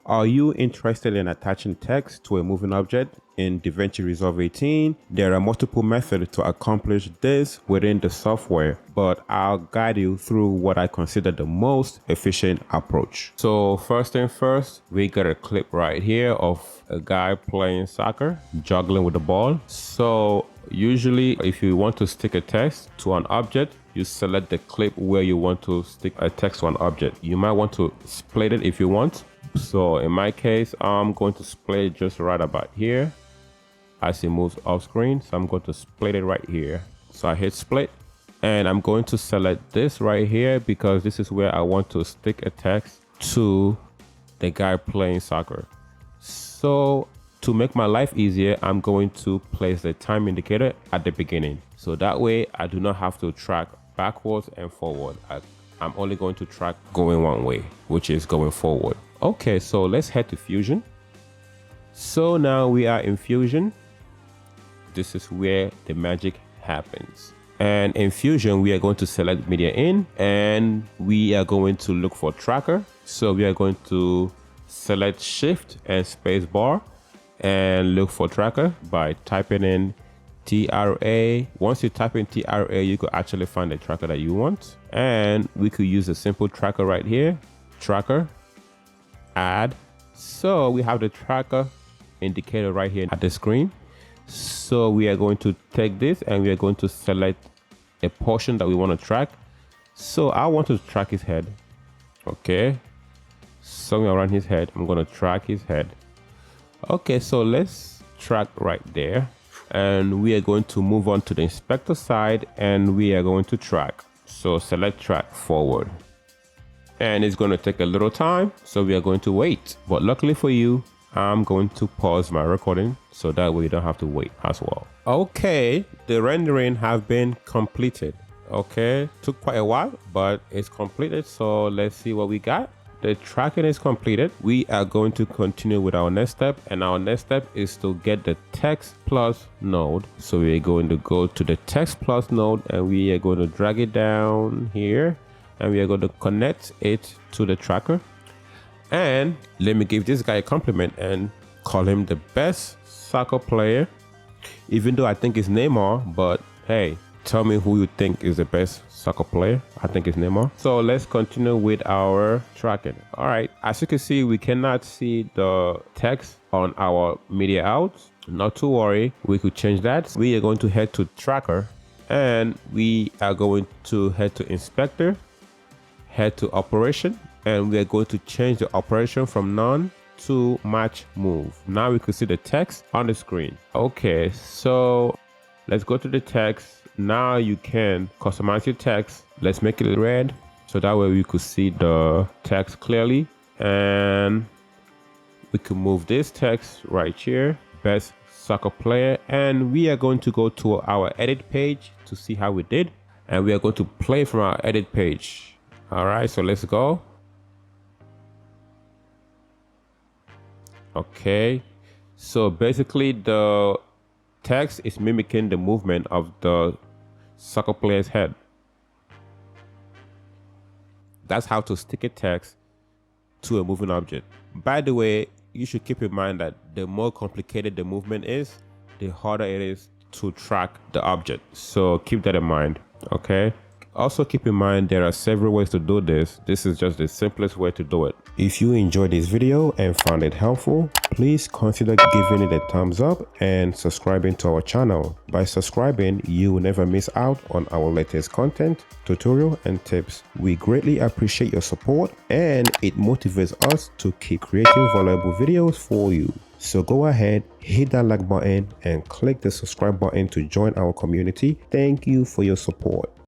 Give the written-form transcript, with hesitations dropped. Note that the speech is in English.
Are you interested in attaching text to a moving object in DaVinci Resolve 18? There are multiple methods to accomplish this within the software, but I'll guide you through what I consider the most efficient approach. So first thing first, we got a clip right here of a guy playing soccer, juggling with the ball. So usually if you want to stick a text to an object, you select the clip where you want to stick a text to an object. You might want to split it if you want. So in my case, I'm going to split it just right about here as it moves off screen. So I'm going to split it right here. So I hit split and I'm going to select this right here because this is where I want to stick a text to the guy playing soccer. So to make my life easier, I'm going to place the time indicator at the beginning. So that way I do not have to track backwards and forward. I'm only going to track going one way, which is going forward. Okay, so let's head to Fusion. So now we are in Fusion. This is where the magic happens. And in Fusion, we are going to select media in and we are going to look for tracker. So we are going to select shift and space bar and look for tracker by typing in TRA. Once you type in TRA, you could actually find the tracker that you want. And we could use a simple tracker right here, tracker, add. So we have the tracker indicator right here at the screen. So we are going to take this and we are going to select a portion that we want to track. So I want to track his head. Okay. Somewhere around his head, I'm going to track his head. Okay, so let's track right there. And we are going to move on to the inspector side and we are going to track. So select track forward. And it's going to take a little time, so we are going to wait. But luckily for you, I'm going to pause my recording so that way you don't have to wait as well. Okay, the rendering has been completed. Okay, took quite a while, but it's completed. So let's see what we got. The tracking is completed. We are going to continue with our next step, and our next step is to get the text plus node. So we are going to go to the text plus node and we are going to drag it down here and we are going to connect it to the tracker. And let me give this guy a compliment and call him the best soccer player, even though I think it's Neymar, but hey, tell me who you think is the best soccer player. I think it's Neymar. So let's continue with our tracking. All right, as you can see, we cannot see the text on our media out. Not to worry, we could change that. We are going to head to tracker and we are going to head to inspector, head to operation, and we are going to change the operation from none to match move. Now we can see the text on the screen. Okay, so let's go to the text. Now you can customize your text. Let's make it red so that way we could see the text clearly. And we can move this text right here, best soccer player. And we are going to go to our edit page to see how we did. And we are going to play from our edit page. All right, so let's go. Okay, so basically the text is mimicking the movement of the soccer player's head. That's how to stick a text to a moving object. By the way, you should keep in mind that the more complicated the movement is, the harder it is to track the object. So keep that in mind, okay? Also keep in mind there are several ways to do this. This is just the simplest way to do it. If you enjoyed this video and found it helpful, please consider giving it a thumbs up and subscribing to our channel. By subscribing, you will never miss out on our latest content, tutorial and tips. We greatly appreciate your support and it motivates us to keep creating valuable videos for you. So go ahead, hit that like button and click the subscribe button to join our community. Thank you for your support.